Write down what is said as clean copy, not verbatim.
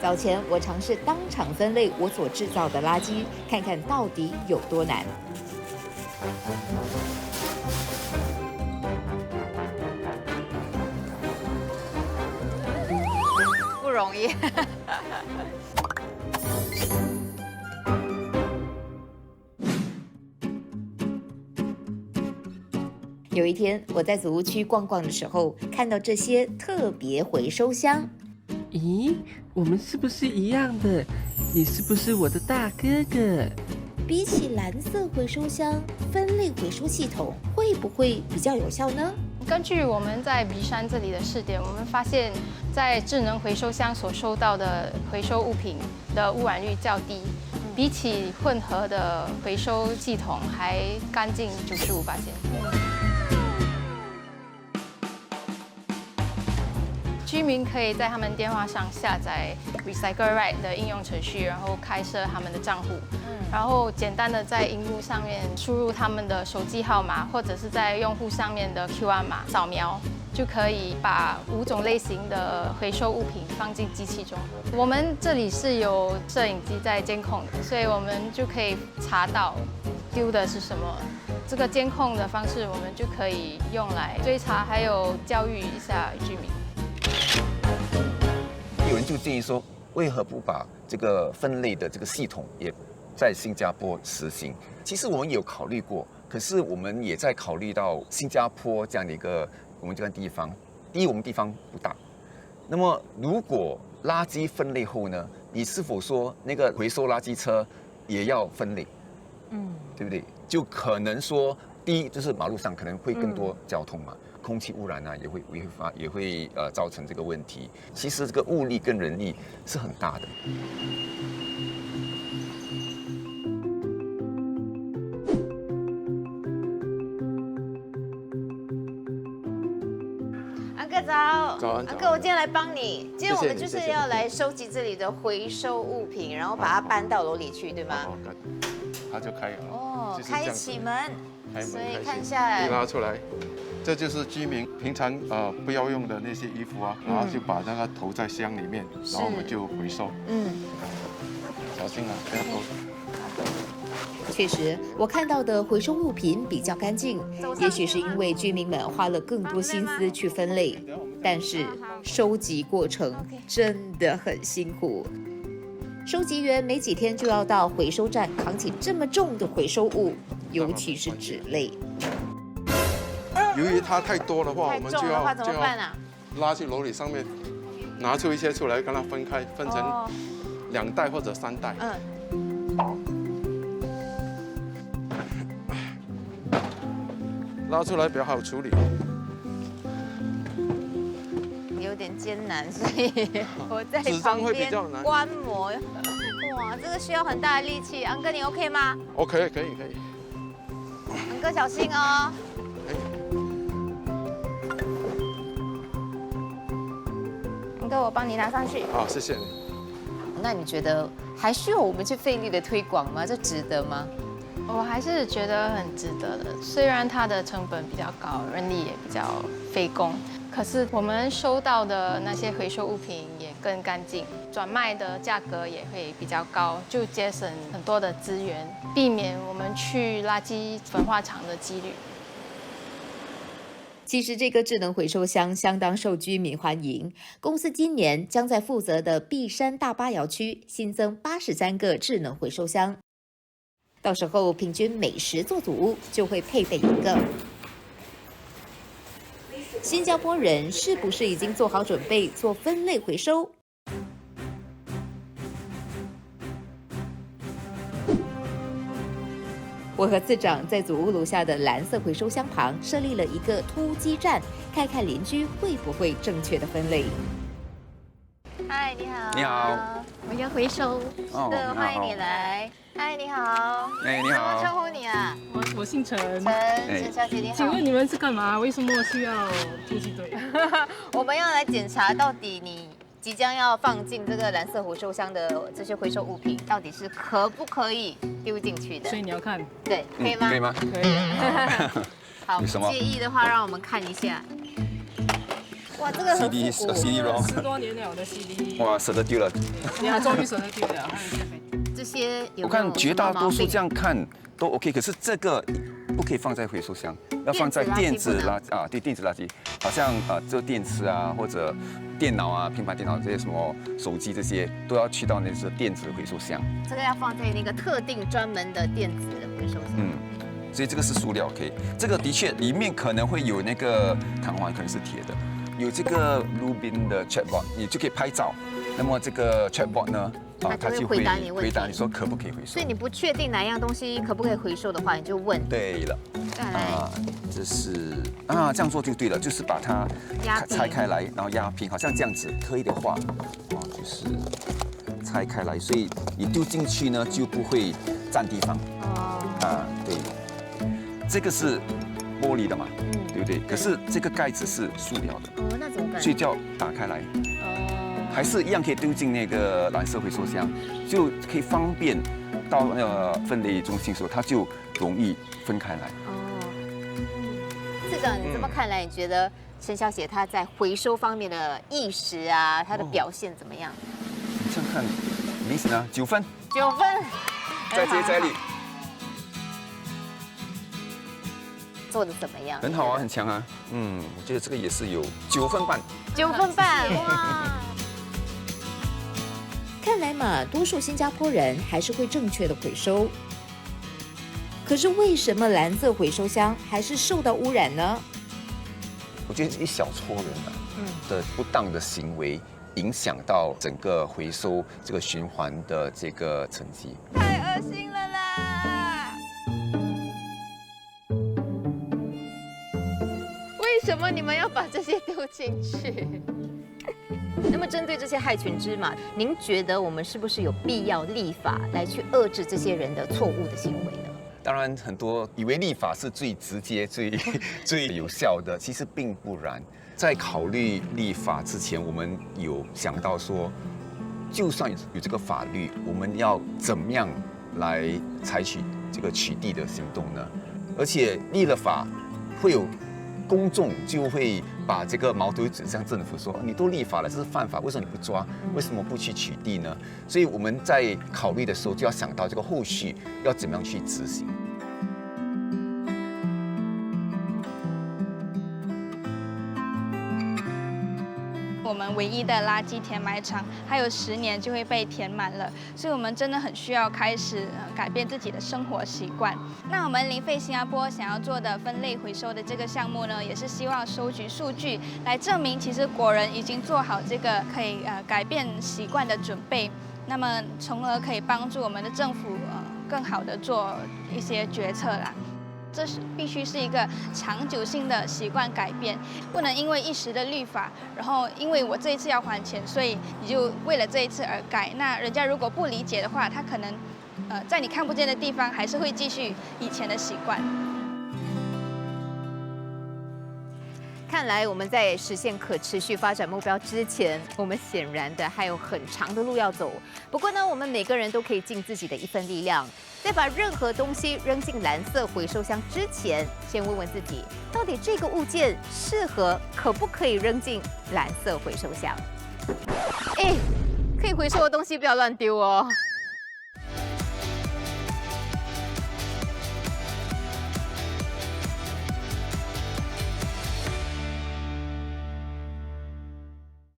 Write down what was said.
早前我尝试当场分类我所制造的垃圾，看看到底有多难。不容易。有一天，我在祖屋区逛逛的时候，看到这些特别回收箱。咦，我们是不是一样的？你是不是我的大哥哥？比起蓝色回收箱，分类回收系统会不会比较有效呢？根据我们在鼻山这里的试点，我们发现，在智能回收箱所收到的回收物品的污染率较低，比起混合的回收系统还干净95%。居民可以在他们电话上下载 Recycle Right 的应用程序，然后开设他们的账户，然后简单的在荧幕上面输入他们的手机号码，或者是在用户上面的 QR 码扫描，就可以把5种类型的回收物品放进机器中。我们这里是有摄影机在监控的，所以我们就可以查到丢的是什么。这个监控的方式，我们就可以用来追查，还有教育一下居民。有人就建议说，为何不把这个分类的这个系统也在新加坡实行？其实我们有考虑过，可是我们也在考虑到新加坡这样的一个我们这个地方。第一，我们地方不大。那么，如果垃圾分类后呢，你是否说那个回收垃圾车也要分类？对不对？就可能说，第一就是马路上可能会更多交通嘛。空气污染啊，也会造成这个问题。其实这个物力跟人力是很大的。安哥早，早安安哥，我今天来帮你。今天我们就是谢谢要来收集这里的回收物品，然后把它搬到楼里去，对吗？哦，它就开了。哦，就是这样子开启门，开门所以开启看下来一拉出来，这就是居民平常不要用的那些衣服啊，然后就把那个投在箱里面，然后我们就回收。小心啊，不要投。确实，我看到的回收物品比较干净，也许是因为居民们花了更多心思去分类，但是收集过程真的很辛苦。收集员没几天就要到回收站扛起这么重的回收物，尤其是纸类。由于它太多的话，我太们重的话怎么办啊？拉去楼里上面，拿出一些出来，跟它分开，分成2袋或者3袋。拉出来比较好处理。有点艰难，所以我在纸张旁边会比较难观摩。哇，这个需要很大的力气。安哥，你 OK 吗？ OK， 可以。安哥小心哦。安哥，我帮你拿上去。好，谢谢你。那你觉得还需要我们去费力的推广吗？这值得吗？我还是觉得很值得的，虽然它的成本比较高，人力也比较费工，可是我们收到的那些回收物品也更干净，转卖的价格也会比较高，就节省很多的资源，避免我们去垃圾焚化厂的几率。其实这个智能回收箱相当受居民欢迎，公司今年将在负责的碧山大巴窑区新增83个智能回收箱，到时候平均每10座组屋就会配备1个。新加坡人是不是已经做好准备做分类回收？我和次长在祖屋楼下的蓝色回收箱旁设立了一个突击站，看看邻居会不会正确的分类。嗨，你好。你好。我要回收。哦是的，欢迎你来。嗨，你好。哎，你怎么称好。呼你啊？我姓陈，陈小姐你好。请问你们是干嘛？为什么需要突击队？我们要来检查到底你即将要放进这个蓝色回收箱的这些回收物品，到底是可不可以丢进去的所？以你要看，对，可以吗？可以吗？可以。好，不有什么介意的话，让我们看一下。哇，这个很 CD 复古 CD ROM， 10多年了的 CD， 哇，舍得丢了。你还终于舍得丢了，还有一些费。这些有没有我看绝大多数什么毛病这样看都 OK， 可是这个不可以放在回收箱，要放在电子垃圾啊，对，电子垃圾，好像这电池啊或者电脑啊、平板电脑这些什么手机这些都要去到那个电子回收箱。这个要放在那个特定专门的电子回收箱。所以这个是塑料 OK， 这个的确里面可能会有那个弹簧，可能是铁的，有这个 Rubin 的 chatbot， 你就可以拍照。那么这个 chatbot 呢，它就会回答你问题，回答你说可不可以回收。所以你不确定哪样东西可不可以回收的话，你就问。对了，再来，这是这样做就对了，就是把它拆开来，然后压平，好像这样子，可以的话，就是拆开来，所以你丢进去呢就不会占地方。对，这个是玻璃的嘛，对不对？可是这个盖子是塑料的，那怎么办？所以就要打开来。还是一样可以丢进那个蓝色回收箱，就可以方便到那个分类中心的时候，它就容易分开来。市长，你这么看来，你觉得陈小姐她在回收方面的意识啊，她的表现怎么样？你这样看，明显啊，9分，9分，在这里做的怎么样？很好啊，很强啊。我觉得这个也是有9分半。9分半，哇！看来嘛，多数新加坡人还是会正确的回收。可是为什么蓝色回收箱还是受到污染呢？我觉得一小撮人的不当的行为，影响到整个回收这个循环的这个成绩。太恶心了啦！为什么你们要把这些丢进去？那么针对这些害群之马，您觉得我们是不是有必要立法来去遏制这些人的错误的行为呢？当然，很多以为立法是最直接、最有效的，其实并不然。在考虑立法之前，我们有想到说，就算有这个法律，我们要怎么样来采取这个取缔的行动呢？而且立了法，会有公众就会把这个矛头指向政府，说你都立法了，这是犯法，为什么你不抓？为什么不去取缔呢？所以我们在考虑的时候，就要想到这个后续要怎么样去执行。我们唯一的垃圾填埋场还有10年就会被填满了，所以我们真的很需要开始改变自己的生活习惯。那我们零废新加坡想要做的分类回收的这个项目呢，也是希望收集数据来证明，其实国人已经做好这个可以改变习惯的准备，那么从而可以帮助我们的政府更好的做一些决策啦。这必须是一个长久性的习惯改变，不能因为一时的律法，然后因为我这一次要还钱，所以你就为了这一次而改。那人家如果不理解的话，他可能在你看不见的地方还是会继续以前的习惯。看来我们在实现可持续发展目标之前，我们显然的还有很长的路要走。不过呢，我们每个人都可以尽自己的一份力量，在把任何东西扔进蓝色回收箱之前，先问问自己，到底这个物件适合可不可以扔进蓝色回收箱？可以回收的东西不要乱丢哦。